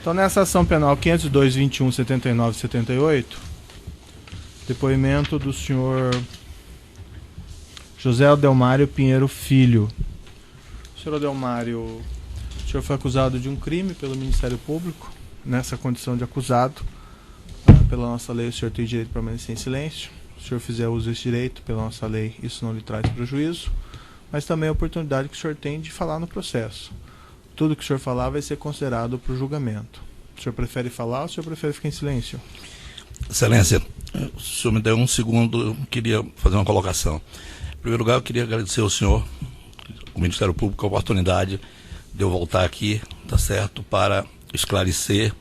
Então, nessa ação penal 502.21.79.78, depoimento do senhor José Adelmário Pinheiro Filho. Senhor Adelmário, o senhor foi acusado de um crime pelo Ministério Público. Nessa condição de acusado, pela nossa lei, o senhor tem direito de permanecer em silêncio. Se o senhor fizer uso desse direito, pela nossa lei, isso não lhe traz prejuízo, mas também a oportunidade que o senhor tem de falar no processo. Tudo que o senhor falar vai ser considerado para o julgamento. O senhor prefere falar ou o senhor prefere ficar em silêncio? Excelência, o senhor me deu um segundo, eu queria fazer uma colocação. Em primeiro lugar, eu queria agradecer ao senhor, o Ministério Público, a oportunidade de eu voltar aqui, tá certo, para esclarecer,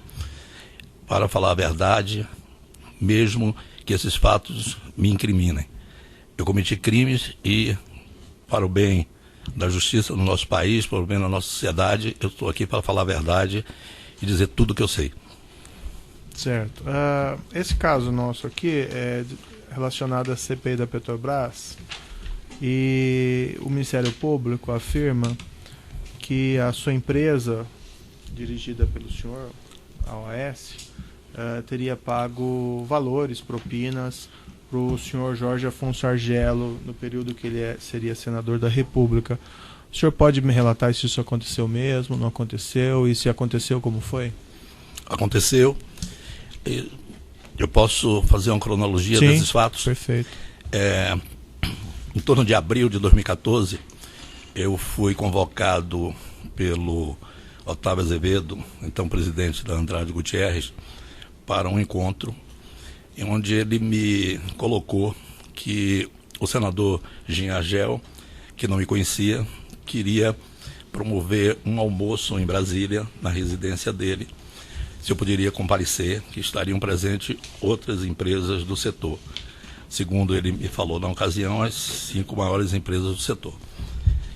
para falar a verdade, mesmo que esses fatos me incriminem. Eu cometi crimes e, para o bem da justiça no nosso país, para o bem da nossa sociedade, eu estou aqui para falar a verdade e dizer tudo o que eu sei. Certo. Esse caso nosso aqui é relacionado à CPI da Petrobras e o Ministério Público afirma que a sua empresa, dirigida pelo senhor, a OAS, teria pago valores, propinas, para o senhor Jorge Afonso Argello no período que ele seria senador da República. O senhor pode me relatar se isso aconteceu mesmo, não aconteceu, e se aconteceu, como foi? Aconteceu. Eu posso fazer uma cronologia desses fatos? Perfeito. Em torno de abril de 2014, eu fui convocado pelo Otávio Azevedo, então presidente da Andrade Gutierrez, para um encontro em onde ele me colocou que o senador Jean Argel, que não me conhecia, queria promover um almoço em Brasília, na residência dele, se eu poderia comparecer, que estariam presentes outras empresas do setor. Segundo ele me falou na ocasião, as 5 maiores empresas do setor.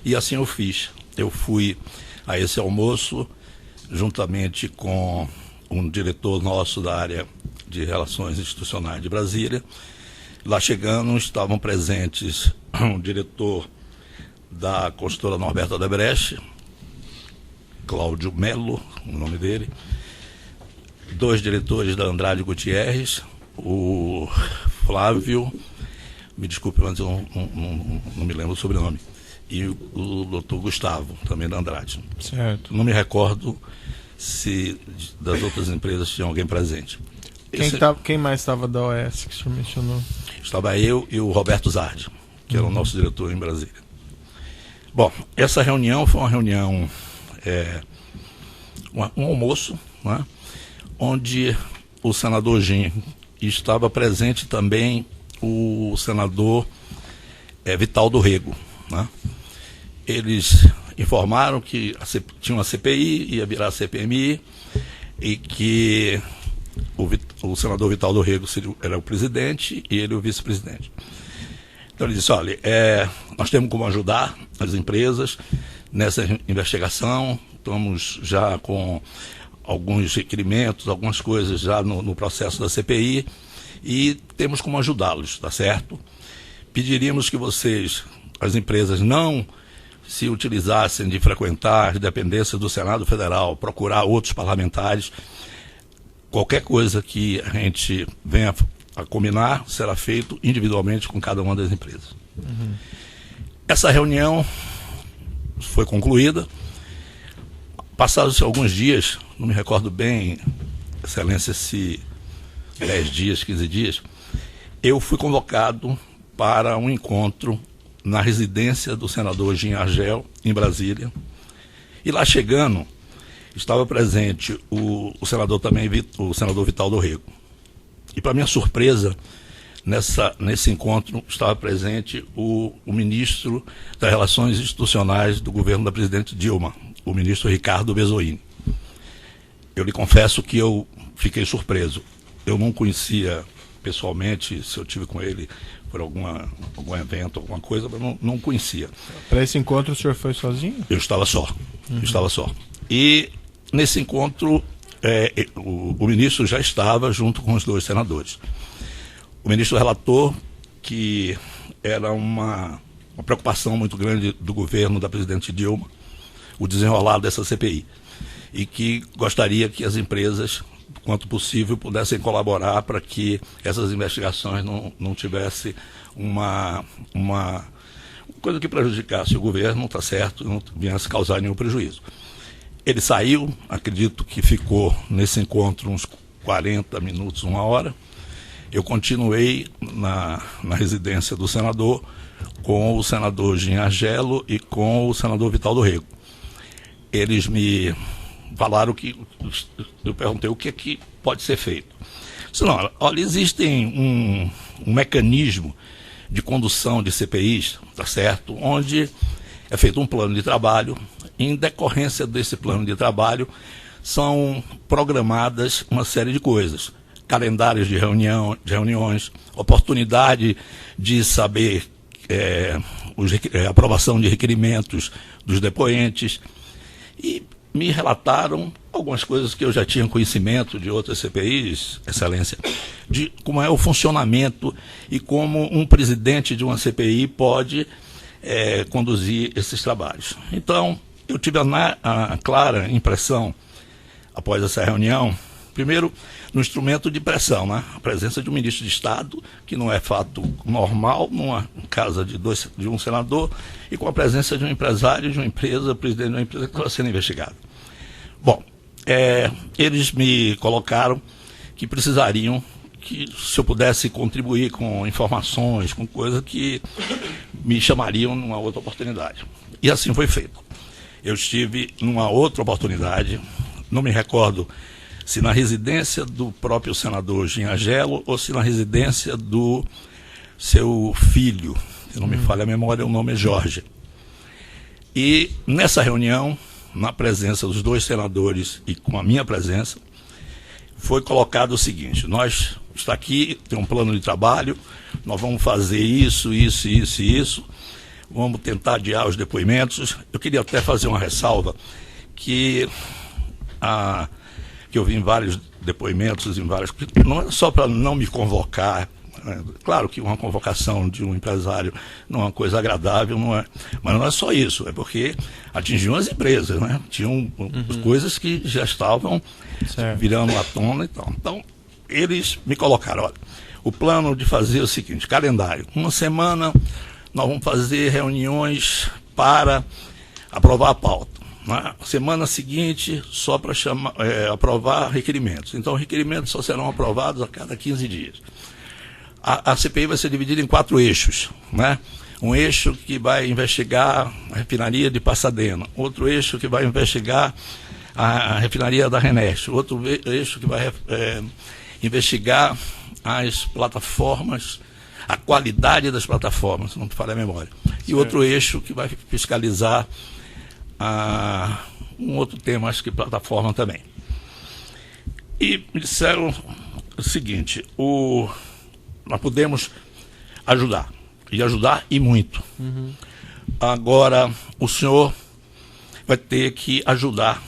E assim eu fiz. Eu fui a esse almoço, juntamente com um diretor nosso da área de Relações Institucionais de Brasília. Lá chegando, estavam presentes um diretor da construtora Norberto Odebrecht, Cláudio Melo, o nome dele, 2 diretores da Andrade Gutierrez, o Flávio, me desculpe, mas eu não me lembro o sobrenome, e o doutor Gustavo, também da Andrade. Certo. Não me recordo se das outras empresas tinha alguém presente. Quem mais estava da OAS que o senhor mencionou? Estava eu e o Roberto Zardi, que era o nosso diretor em Brasília. Bom, essa reunião foi uma reunião, um almoço, né, onde o senador Jean estava presente também o senador Vital do Rego, né? Eles informaram que tinha uma CPI, ia virar CPMI, e que o senador Vital do Rego era o presidente e ele o vice-presidente. Então ele disse, olha, nós temos como ajudar as empresas nessa investigação, estamos já com alguns requerimentos, algumas coisas já no processo da CPI, e temos como ajudá-los, tá certo? Pediríamos que vocês, as empresas, não se utilizassem de frequentar as dependências do Senado Federal, procurar outros parlamentares. Qualquer coisa que a gente venha a combinar será feito individualmente com cada uma das empresas. Uhum. Essa reunião foi concluída. Passados alguns dias, não me recordo bem, Excelência, se 10 dias, 15 dias, eu fui convocado para um encontro na residência do senador Jean Argel, em Brasília. E lá chegando, estava presente o senador também, o senador Vital do Rego. E para minha surpresa, nesse encontro estava presente o ministro das Relações Institucionais do governo da presidente Dilma, o ministro Ricardo Bezoini. Eu lhe confesso que eu fiquei surpreso. Eu não conhecia pessoalmente, se eu tive com ele por algum evento, alguma coisa, mas não conhecia. Para esse encontro o senhor foi sozinho? Eu estava só, estava só. E nesse encontro o ministro já estava junto com os 2 senadores. O ministro relatou que era uma preocupação muito grande do governo da presidente Dilma, o desenrolar dessa CPI. e que gostaria que as empresas, quanto possível, pudessem colaborar para que essas investigações não tivessem uma coisa que prejudicasse o governo, está certo, não viesse causar nenhum prejuízo. Ele saiu, acredito que ficou nesse encontro uns 40 minutos, 1 hora. Eu continuei na residência do senador com o senador Jean Argelo e com o senador Vital do Rego. Eles me falaram que, eu perguntei o que é que pode ser feito. Disse, não, olha, existem um mecanismo de condução de CPIs, tá certo, onde é feito um plano de trabalho, e em decorrência desse plano de trabalho são programadas uma série de coisas, calendários de reuniões, oportunidade de saber aprovação de requerimentos dos depoentes, e me relataram algumas coisas que eu já tinha conhecimento de outras CPIs, Excelência, de como é o funcionamento e como um presidente de uma CPI pode conduzir esses trabalhos. Então, eu tive a clara impressão, após essa reunião, primeiro, no instrumento de pressão, né? A presença de um ministro de Estado, que não é fato normal numa casa de um senador, e com a presença de um empresário, de uma empresa, presidente de uma empresa que estava sendo investigado. Bom, eles me colocaram que precisariam, que se eu pudesse contribuir com informações, com coisas que me chamariam numa outra oportunidade. E assim foi feito. Eu estive numa outra oportunidade, não me recordo se na residência do próprio senador Jean Argelo ou se na residência do seu filho, se não me falha a memória, o nome é Jorge. E nessa reunião, na presença dos dois senadores e com a minha presença, foi colocado o seguinte: nós, está aqui, tem um plano de trabalho, nós vamos fazer isso, vamos tentar adiar os depoimentos. Eu queria até fazer uma ressalva que eu vi em vários depoimentos, não é só para não me convocar, né? Claro que uma convocação de um empresário não é uma coisa agradável, não é, mas não é só isso, é porque atingiam as empresas, né? Tinham coisas que já estavam virando à tona e tal. Então, eles me colocaram, olha, o plano de fazer é o seguinte, calendário, uma semana nós vamos fazer reuniões para aprovar a pauta. Na semana seguinte, só para aprovar requerimentos. Então, requerimentos só serão aprovados a cada 15 dias. A CPI vai ser dividida em 4 eixos, né? Um eixo que vai investigar a refinaria de Passadena, outro eixo que vai investigar a refinaria da Reneste, outro eixo que vai investigar as plataformas, a qualidade das plataformas, se não me falha a memória. E outro eixo que vai fiscalizar um outro tema, acho que plataforma também. E me disseram o seguinte, nós podemos ajudar, e muito. Agora, o senhor vai ter que ajudar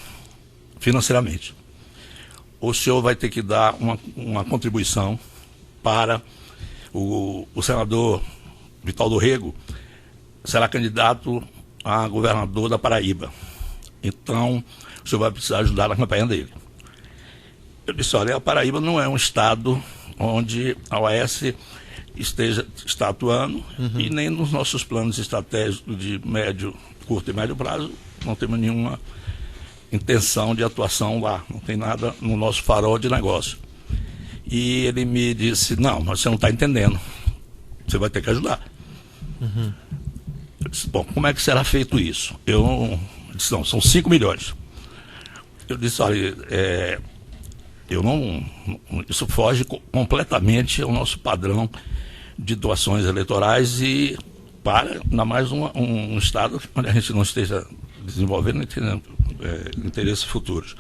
financeiramente. O senhor vai ter que dar uma contribuição para o senador Vital do Rego, será candidato a governador da Paraíba. Então, o senhor vai precisar ajudar na campanha dele. Eu disse, olha, a Paraíba não é um estado onde a OAS está atuando, e nem nos nossos planos estratégicos de curto e médio prazo, não temos nenhuma intenção de atuação lá, não tem nada no nosso farol de negócio. E ele me disse, não, mas você não está entendendo, você vai ter que ajudar. Eu disse, bom, como é que será feito isso? Eu disse, não, são 5 milhões. Eu disse, olha, isso foge completamente ao nosso padrão de doações eleitorais e para, ainda mais um estado onde a gente não esteja desenvolvendo interesses futuros.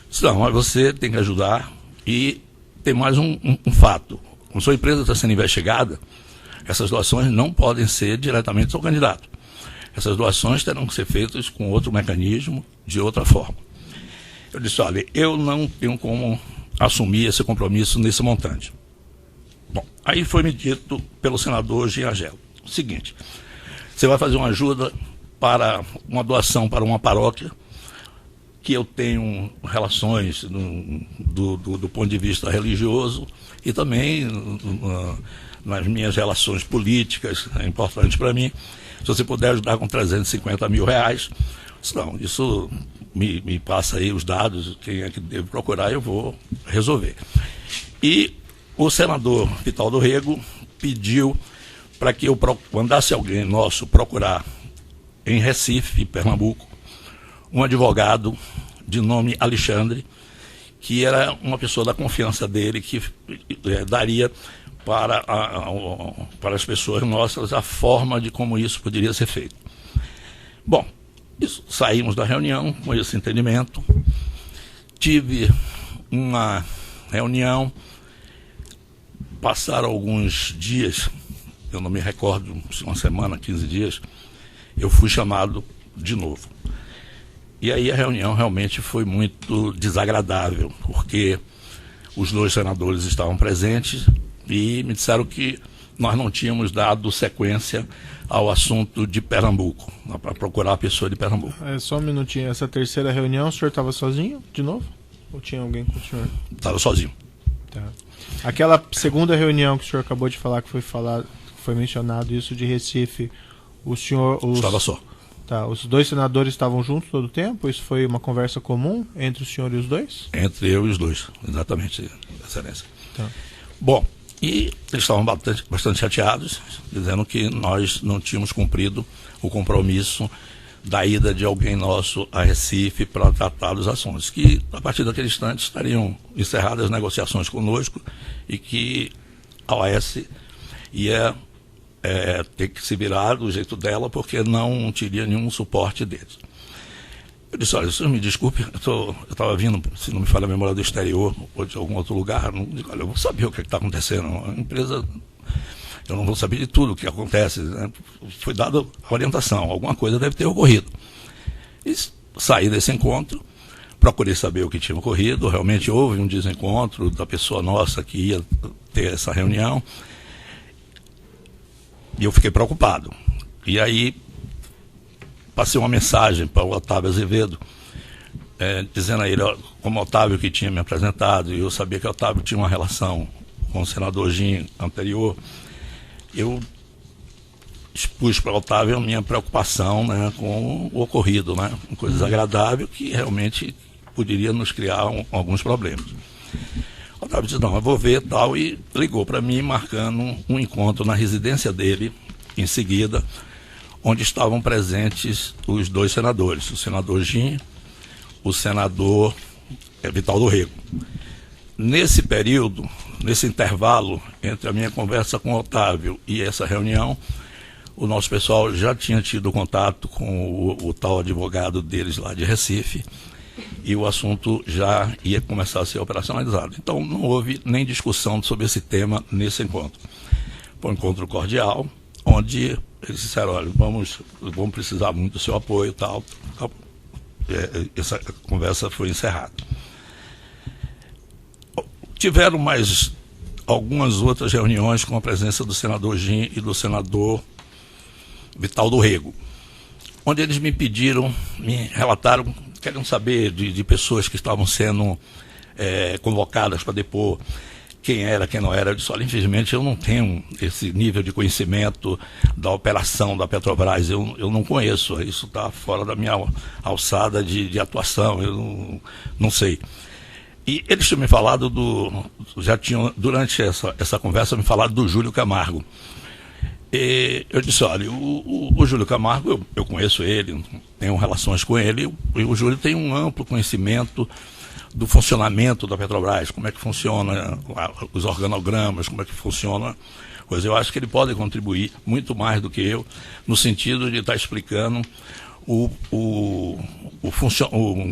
Disse, não, mas você tem que ajudar. E tem mais um fato, como sua empresa está sendo investigada, essas doações não podem ser diretamente ao candidato. Essas doações terão que ser feitas com outro mecanismo, de outra forma. Eu disse, olha, eu não tenho como assumir esse compromisso nesse montante. Bom, aí foi me dito pelo senador Jean Argelo, o seguinte, você vai fazer uma ajuda para uma doação para uma paróquia que eu tenho relações do ponto de vista religioso e também nas minhas relações políticas, é importante para mim. Se você puder ajudar com 350 mil reais, não, isso me passa aí os dados, quem é que devo procurar, eu vou resolver. E o senador Vital do Rego pediu para que eu mandasse alguém nosso procurar em Recife, Pernambuco, um advogado de nome Alexandre, que era uma pessoa da confiança dele, que daria para as pessoas nossas a forma de como isso poderia ser feito. Bom, saímos da reunião com esse entendimento. Tive uma reunião, passaram alguns dias, eu não me recordo, se uma semana, 15 dias, eu fui chamado de novo. E aí a reunião realmente foi muito desagradável, porque os 2 senadores estavam presentes e me disseram que nós não tínhamos dado sequência ao assunto de Pernambuco, para procurar a pessoa de Pernambuco. Só um minutinho, essa terceira reunião, o senhor estava sozinho de novo? Ou tinha alguém com o senhor? Estava sozinho. Tá. Aquela segunda reunião que o senhor acabou de falar, que foi mencionado isso de Recife, o senhor... Estava só. Tá, os 2 senadores estavam juntos todo o tempo? Isso foi uma conversa comum entre o senhor e os 2? Entre eu e os 2, exatamente, Excelência. Tá. Bom, e eles estavam bastante chateados, dizendo que nós não tínhamos cumprido o compromisso da ida de alguém nosso a Recife para tratar dos assuntos, que a partir daquele instante estariam encerradas as negociações conosco e que a OAS ia ter que se virar do jeito dela, porque não teria nenhum suporte deles. Eu disse, olha, senhor me desculpe, eu estava vindo, se não me falha a memória, do exterior ou de algum outro lugar, olha, eu vou saber o que está acontecendo, a empresa, eu não vou saber de tudo o que acontece, né? Foi dada a orientação, alguma coisa deve ter ocorrido. E saí desse encontro, procurei saber o que tinha ocorrido, realmente houve um desencontro da pessoa nossa que ia ter essa reunião, e eu fiquei preocupado. E aí passei uma mensagem para o Otávio Azevedo, dizendo a ele, como o Otávio que tinha me apresentado, e eu sabia que o Otávio tinha uma relação com o senador Gin anterior, eu expus para o Otávio a minha preocupação, né, com o ocorrido, né, uma coisa desagradável que realmente poderia nos criar alguns problemas. O Otávio disse, não, eu vou ver tal, e ligou para mim marcando um encontro na residência dele, em seguida, onde estavam presentes os 2 senadores, o senador Gin, o senador Vital do Rego. Nesse período, nesse intervalo entre a minha conversa com o Otávio e essa reunião, o nosso pessoal já tinha tido contato com o tal advogado deles lá de Recife, e o assunto já ia começar a ser operacionalizado. Então não houve nem discussão sobre esse tema nesse encontro. Foi um encontro cordial, onde eles disseram, olha, vamos precisar muito do seu apoio e tal. Essa conversa foi encerrada. Tiveram mais algumas outras reuniões com a presença do senador Gin e do senador Vital do Rego, onde eles me pediram, me relataram, queriam saber de pessoas que estavam sendo convocadas para depor, quem era, quem não era. Eu disse, olha, infelizmente eu não tenho esse nível de conhecimento da operação da Petrobras, eu não conheço, isso está fora da minha alçada de atuação, eu não sei. E eles tinham me falado já tinham, durante essa conversa, me falado do Júlio Camargo. E eu disse, olha, o Júlio Camargo, eu conheço ele, tenho relações com ele, e o Júlio tem um amplo conhecimento do funcionamento da Petrobras, como é que funciona os organogramas, como é que funciona, coisa. Eu acho que ele pode contribuir muito mais do que eu, no sentido de estar explicando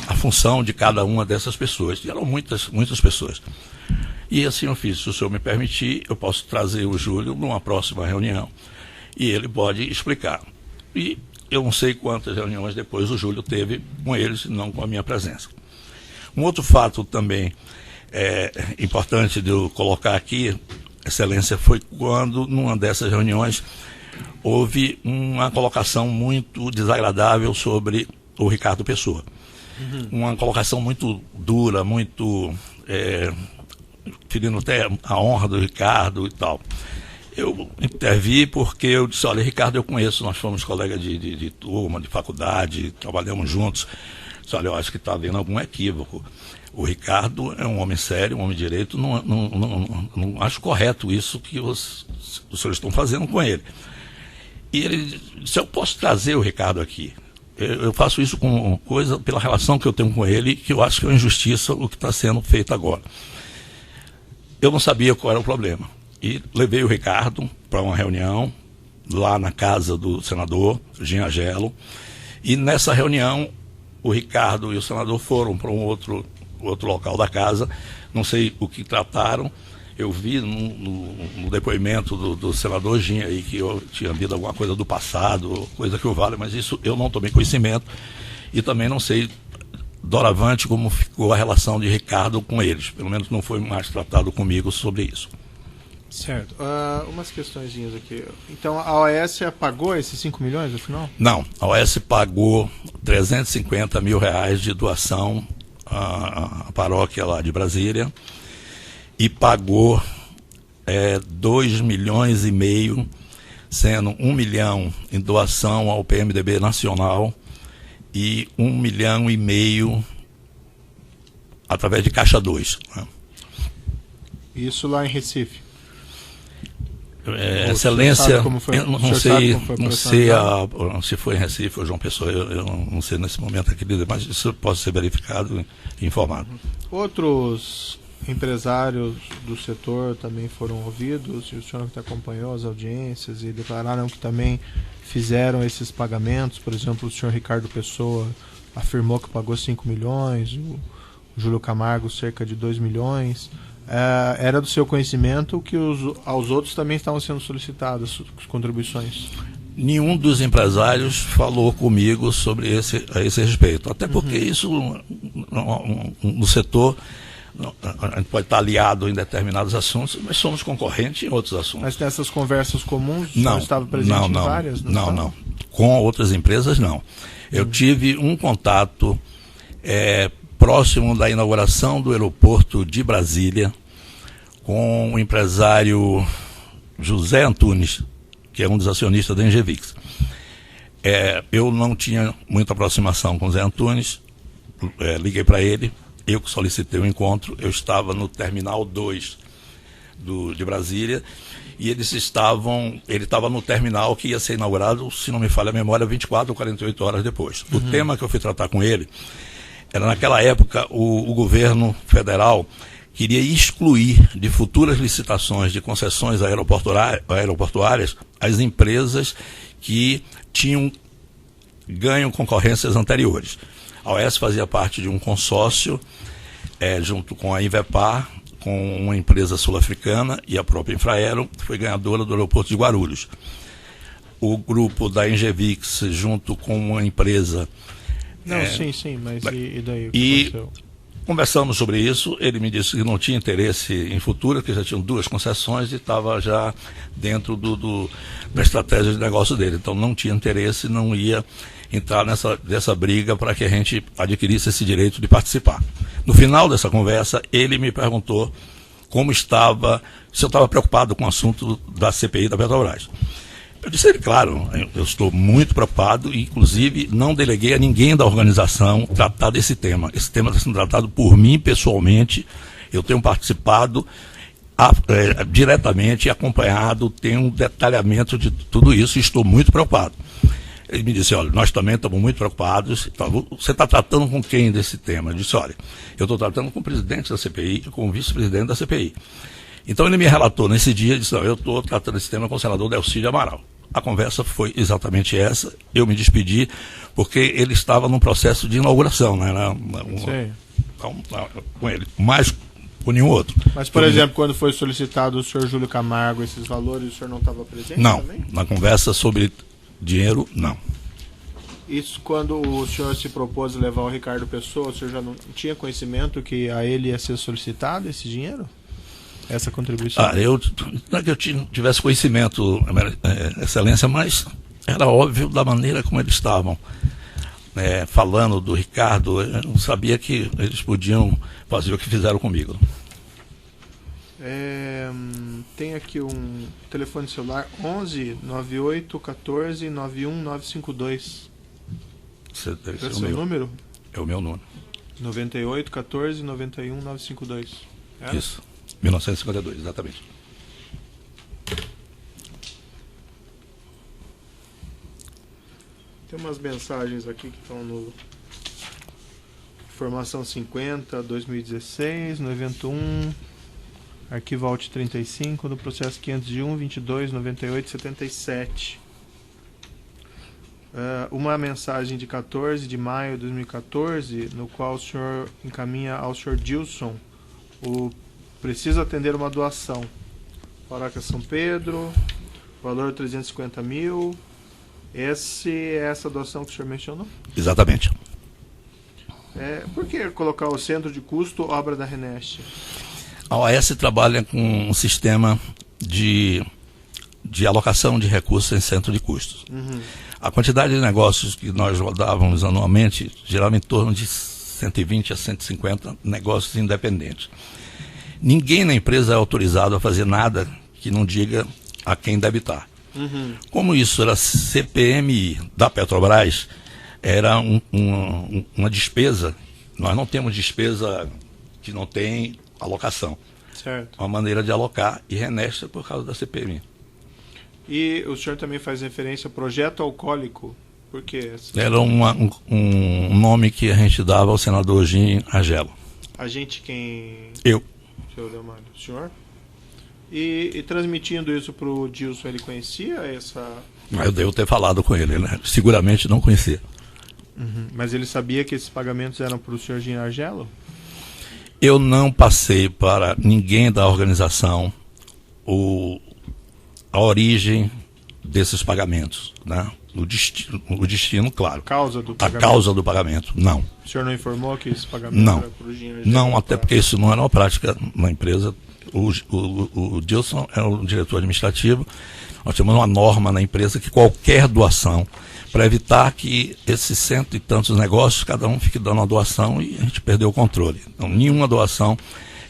a função de cada uma dessas pessoas. E eram muitas pessoas. E assim eu fiz, se o senhor me permitir, eu posso trazer o Júlio numa próxima reunião e ele pode explicar. E eu não sei quantas reuniões depois o Júlio teve com eles, não com a minha presença. Um outro fato também importante de eu colocar aqui, Excelência, foi quando, numa dessas reuniões, houve uma colocação muito desagradável sobre o Ricardo Pessoa. uma colocação muito dura, muito ferindo até a honra do Ricardo e tal. Eu intervi porque eu disse, olha, Ricardo eu conheço, nós fomos colegas de turma, de faculdade, trabalhamos juntos. Disse, olha, eu acho que está havendo algum equívoco. O Ricardo é um homem sério, um homem de direito, não acho correto isso que os senhores estão fazendo com ele. E ele disse, eu posso trazer o Ricardo aqui. Eu faço isso com coisa, pela relação que eu tenho com ele, que eu acho que é uma injustiça o que está sendo feito agora. Eu não sabia qual era o problema. E levei o Ricardo para uma reunião lá na casa do senador Ginhagelo. E nessa reunião, o Ricardo e o senador foram para um outro local da casa. Não sei o que trataram. Eu vi no depoimento do senador Ginha aí que eu tinha lido alguma coisa do passado, coisa que o vale, mas isso eu não tomei conhecimento. E também não sei doravante como ficou a relação de Ricardo com eles. Pelo menos não foi mais tratado comigo sobre isso. Certo. Umas questõezinhas aqui. Então a OAS pagou esses 5 milhões no final? Não, a OAS pagou 350 mil reais de doação à paróquia lá de Brasília e pagou 2 milhões e meio, sendo 1 milhão em doação ao PMDB Nacional e 1 milhão e meio através de Caixa 2. Né? Isso lá em Recife? Excelência, eu não sei se foi em Recife ou João Pessoa, eu não sei nesse momento aqui, mas isso pode ser verificado e informado. Outros empresários do setor também foram ouvidos, e o senhor que acompanhou as audiências e declararam que também fizeram esses pagamentos. Por exemplo, o senhor Ricardo Pessoa afirmou que pagou 5 milhões, o Júlio Camargo cerca de 2 milhões. Era do seu conhecimento que aos outros também estavam sendo solicitadas as contribuições? Nenhum dos empresários falou comigo sobre a esse respeito. Até porque isso, no setor, a gente pode estar aliado em determinados assuntos, mas somos concorrentes em outros assuntos. Mas nessas conversas comuns, o senhor estava presente em várias? Não. Com outras empresas, não. Eu tive um contato próximo da inauguração do aeroporto de Brasília, com o empresário José Antunes, que é um dos acionistas da Engevix. Eu não tinha muita aproximação com o Zé Antunes, liguei para ele, eu que solicitei o encontro, eu estava no Terminal 2 de Brasília, e ele estava no terminal que ia ser inaugurado, se não me falha a memória, 24 ou 48 horas depois. O tema que eu fui tratar com ele era, naquela época, o governo federal queria excluir de futuras licitações de concessões aeroportuárias as empresas que tinham ganho concorrências anteriores. A OAS fazia parte de um consórcio, junto com a Invepar, com uma empresa sul-africana e a própria Infraero, que foi ganhadora do aeroporto de Guarulhos. O grupo da Engevix, junto com uma empresa... Sim, mas e daí? O que aconteceu? Conversamos sobre isso, ele me disse que não tinha interesse em futuro, que já tinham 2 concessões e estava já dentro da estratégia de negócio dele. Então não tinha interesse, não ia entrar nessa briga para que a gente adquirisse esse direito de participar. No final dessa conversa, ele me perguntou como estava, se eu estava preocupado com o assunto da CPI da Petrobras. Eu disse a ele, claro, eu estou muito preocupado e, inclusive, não deleguei a ninguém da organização tratar desse tema. Esse tema está sendo tratado por mim pessoalmente. Eu tenho participado diretamente, acompanhado, tenho um detalhamento de tudo isso e estou muito preocupado. Ele me disse, olha, nós também estamos muito preocupados. Você está tratando com quem desse tema? Eu disse, olha, eu estou tratando com o presidente da CPI e com o vice-presidente da CPI. Então ele me relatou nesse dia, disse, eu estou tratando esse tema com o senador Delcídio Amaral. A conversa foi exatamente essa, eu me despedi, porque ele estava num processo de inauguração, né? Com ele, mais com nenhum outro. Mas, por exemplo, quando foi solicitado o senhor Júlio Camargo esses valores, o senhor não estava presente também? Não, na conversa sobre dinheiro, não. Isso quando o senhor se propôs a levar o Ricardo Pessoa, o senhor já não tinha conhecimento que a ele ia ser solicitado esse dinheiro? Essa contribuição? Não é que eu tivesse conhecimento, Excelência, mas era óbvio da maneira como eles estavam falando do Ricardo, eu não sabia que eles podiam fazer o que fizeram comigo. Tem aqui um telefone celular 11 98 14 91 952. Esse deve ser Esse o é o meu. número? É o meu número. 98 14 91 952. Era? Isso. 1952, exatamente. Tem umas mensagens aqui que estão no Formação 50, 2016, no evento 1, arquivo Alt 35, no processo 501, 22, 98, 77. Uma mensagem de 14 de maio de 2014, no qual o senhor encaminha ao senhor Dilson o preciso atender uma doação. Paróquia São Pedro, valor 350 mil. Essa doação que o senhor mencionou? Exatamente. Por que colocar o centro de custo obra da Reneste? A OAS trabalha com um sistema de alocação de recursos em centro de custos. Uhum. A quantidade de negócios que nós rodávamos anualmente girava em torno de 120 a 150 negócios independentes. Ninguém na empresa é autorizado a fazer nada que não diga a quem debitar. Uhum. Como isso era CPMI da Petrobras, era uma despesa. Nós não temos despesa que não tem alocação. Certo. Uma maneira de alocar e Reneste por causa da CPMI. E o senhor também faz referência ao projeto alcoólico. Por quê? Era um nome que a gente dava ao senador Jim Agelo. A gente quem... Eu. Senhor Delmário, o senhor? E transmitindo isso para o Dilson, ele conhecia essa... Eu devo ter falado com ele, né? Seguramente não conhecia. Uhum. Mas ele sabia que esses pagamentos eram para o senhor Jim Argelo? Eu não passei para ninguém da organização a origem desses pagamentos, né? O destino, claro. A causa do A pagamento? causa do pagamento, não. O senhor não informou que esse pagamento Não. era para o Jim Argelo? Não, até porque isso não era uma prática na empresa. O Dilson é o diretor administrativo. Nós temos uma norma na empresa que qualquer doação, para evitar que esses cento e tantos negócios, cada um fique dando uma doação e a gente perdeu o controle. Então, nenhuma doação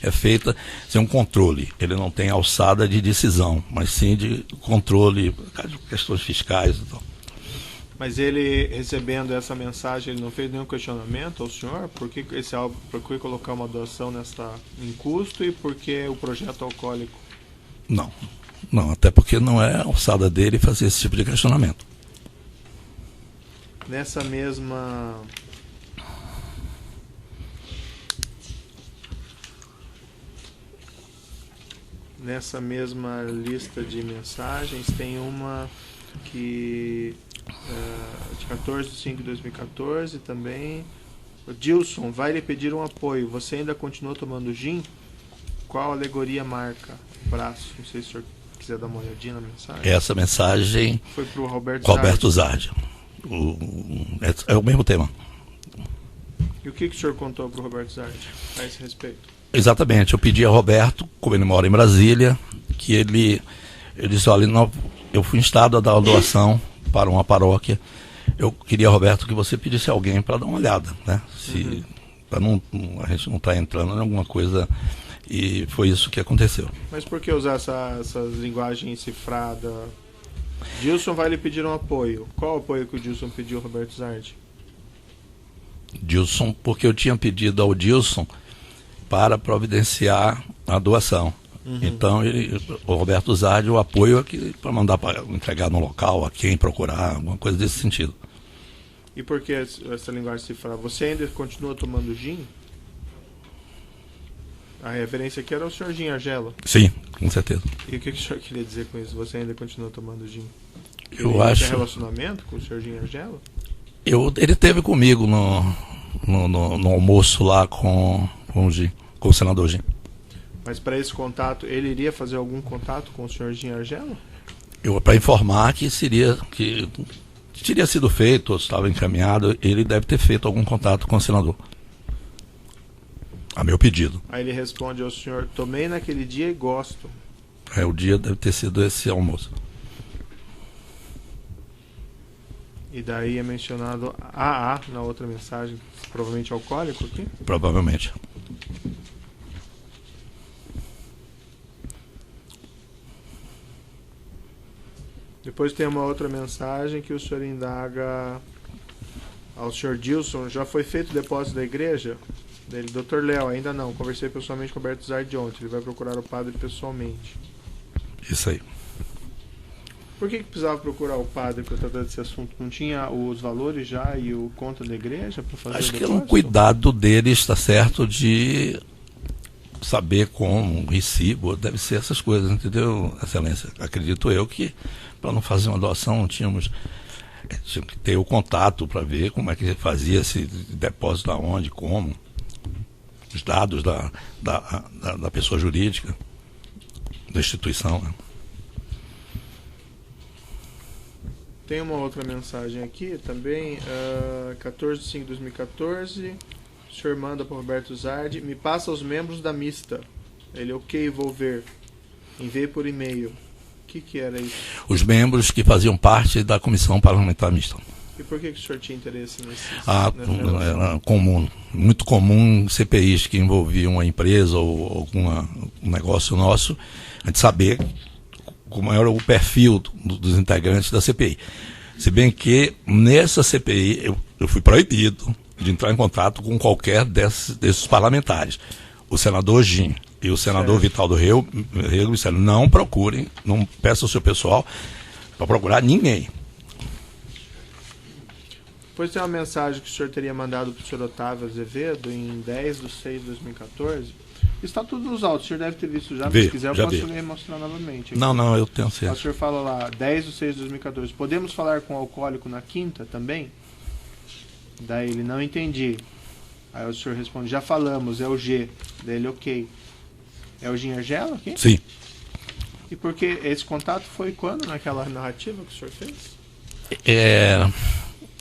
é feita sem um controle. Ele não tem alçada de decisão, mas sim de controle, questões fiscais e tal. Mas ele, recebendo essa mensagem, ele não fez nenhum questionamento ao senhor? Por que colocar uma doação em custo e por que o projeto alcoólico? Não, até porque não é a alçada dele fazer esse tipo de questionamento. Nessa mesma lista de mensagens tem uma que de 14 de 5 de 2014 também. O Dilson vai lhe pedir um apoio. Você ainda continua tomando gin? Qual alegoria marca? Braço. Não sei se o senhor quiser dar uma olhadinha na mensagem. Essa mensagem foi para o Roberto Zardi. É o mesmo tema. E o que o senhor contou para o Roberto Zardi a esse respeito? Exatamente, eu pedi a Roberto, como ele mora em Brasília, que ele disse, olha, eu fui instado a dar uma doação para uma paróquia. Eu queria, Roberto, que você pedisse a alguém para dar uma olhada, né? Para a gente não estar entrando em alguma coisa. E foi isso que aconteceu. Mas por que usar essa linguagem cifrada? Dilson vai lhe pedir um apoio. Qual o apoio que o Dilson pediu, Roberto Zardi? Dilson, porque eu tinha pedido ao Dilson para providenciar a doação. Então, o Roberto Zardi, o apoio aqui para mandar para entregar no local, a quem procurar, alguma coisa desse sentido. E por que essa linguagem cifrada? Você ainda continua tomando gin? A referência aqui era o senhor Jim Argelo. Sim, com certeza. E o que o senhor queria dizer com isso? Você ainda continua tomando gin? Eu acho... Tem relacionamento com o senhor Jim Argelo? Ele esteve comigo no almoço lá com o senador Jim. Mas para esse contato, ele iria fazer algum contato com o senhor Jim Argelo? Para informar que teria sido feito, ou estava encaminhado, ele deve ter feito algum contato com o senador. A meu pedido. Aí ele responde ao senhor, tomei naquele dia e gosto. O dia deve ter sido esse almoço. E daí é mencionado AA na outra mensagem, provavelmente alcoólico aqui? Provavelmente. Depois tem uma outra mensagem que o senhor indaga ao senhor Dilson: já foi feito o depósito da igreja? Dele, Dr. Léo, ainda não. Conversei pessoalmente com o Alberto Zardi ontem. Ele vai procurar o padre pessoalmente. Isso aí. Por que precisava procurar o padre para tratar desse assunto? Não tinha os valores já e o conta da igreja para fazer Acho o que é depósito? um cuidado deles, está certo, de saber como, recibo, deve ser essas coisas, entendeu, Excelência? Acredito eu que, para não fazer uma doação, tinha que ter o contato para ver como é que fazia esse depósito, aonde, como, os dados da pessoa jurídica, da instituição, né? Tem uma outra mensagem aqui também, 14/5/2014. O senhor manda para o Roberto Zardi: me passa os membros da mista. Ele, ok, vou ver. Enviei por e-mail. O que era isso? Os membros que faziam parte da comissão parlamentar mista. E por que o senhor tinha interesse nesse? Era comum, muito comum em CPIs que envolviam uma empresa ou algum negócio nosso, a gente saber como era o perfil dos integrantes da CPI. Se bem que nessa CPI eu fui proibido de entrar em contato com qualquer desses parlamentares. O senador Gin e o senador Vital do Rego disseram: não procurem, não peçam ao seu pessoal para procurar ninguém. Depois tem uma mensagem que o senhor teria mandado para o senhor Otávio Azevedo em 10/6/2014. Está tudo nos autos, o senhor deve ter visto já, mas se quiser eu posso ler e mostrar novamente. Aqui. Não, eu tenho certeza. O senhor fala lá, 10/6/2014. Podemos falar com o alcoólico na quinta também? Daí ele, não entendi. Aí o senhor responde: já falamos, é o G. Daí ele, ok. É o Gin Argelo aqui? Sim. E porque esse contato foi quando, naquela narrativa que o senhor fez?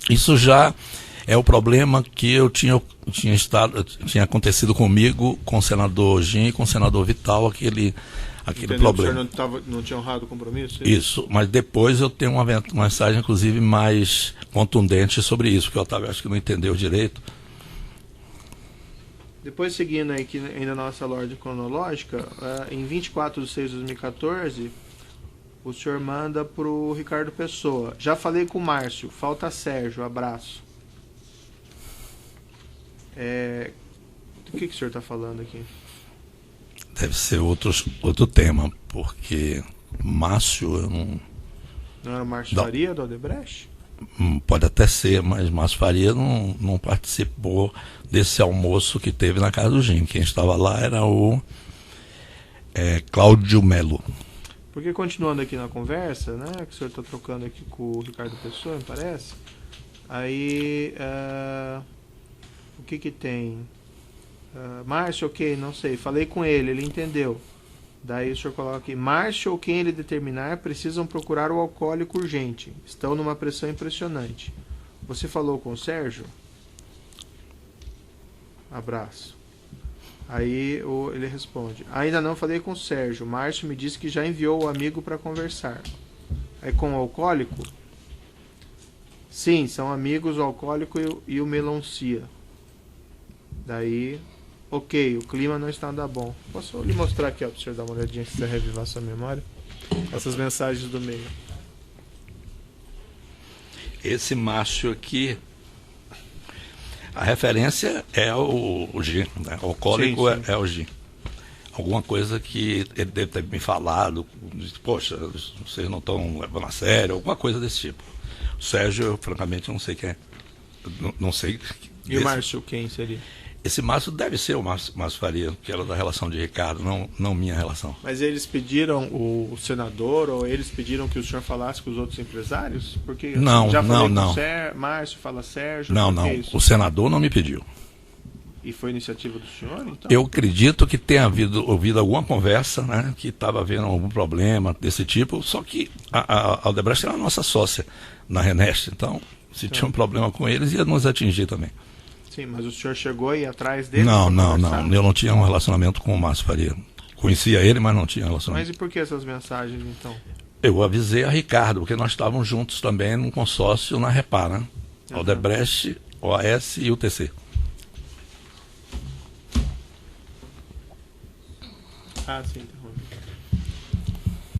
Isso já é o problema que eu tinha acontecido comigo, com o senador Gin e com o senador Vital, aquele problema. O senhor não tinha honrado o compromisso? Isso, mas depois eu tenho uma mensagem, inclusive, mais contundente sobre isso, que o Otávio acho que não entendeu direito. Depois, seguindo aí que ainda na nossa ordem cronológica, em 24/6/2014, o senhor manda para o Ricardo Pessoa: já falei com o Márcio, falta Sérgio, abraço. Do que o senhor está falando aqui? Deve ser outro tema, porque Márcio, eu não... Não era o Márcio Faria do Odebrecht? Pode até ser, mas Márcio Faria não participou desse almoço que teve na casa do Gin. Quem estava lá era o Cláudio Melo. Porque continuando aqui na conversa, né, que o senhor está trocando aqui com o Ricardo Pessoa, me parece, aí o que tem? Márcio, ok, não sei, falei com ele entendeu. Daí o senhor coloca aqui: Márcio ou quem ele determinar precisam procurar o alcoólico urgente. Estão numa pressão impressionante. Você falou com o Sérgio? Abraço. Aí ele responde: ainda não falei com o Sérgio. Márcio me disse que já enviou o amigo para conversar. Aí com o alcoólico? Sim, são amigos o alcoólico e o melancia. Daí... ok, o clima não está nada bom. Posso lhe mostrar aqui, ó, para o senhor dar uma olhadinha, se quiser revivar sua memória? Essas mensagens do meio. Esse Márcio aqui, a referência é o G, né? O alcoólico sim. É o G. Alguma coisa que ele deve ter me falado, poxa, vocês não estão levando a sério, alguma coisa desse tipo. O Sérgio, eu, francamente, não sei quem é. Não sei. E o Márcio, quem seria? Esse Márcio deve ser o Márcio Faria, que era da relação de Ricardo, não minha relação. Mas eles pediram o senador, ou eles pediram que o senhor falasse com os outros empresários? Porque não. Márcio fala Sérgio. Não. O senador não me pediu. E foi iniciativa do senhor, então? Eu acredito que tenha ouvido alguma conversa, né, que estava havendo algum problema desse tipo, só que a Odebrecht era a nossa sócia na Renest, então se tinha um problema com eles, ia nos atingir também. Sim, mas o senhor chegou aí atrás dele? Não. Eu não tinha um relacionamento com o Márcio Faria. Conhecia ele, mas não tinha relacionamento. Mas e por que essas mensagens, então? Eu avisei a Ricardo, porque nós estávamos juntos também num consórcio na Repar, né? Odebrecht, OAS e UTC. Ah, sim, interrompe.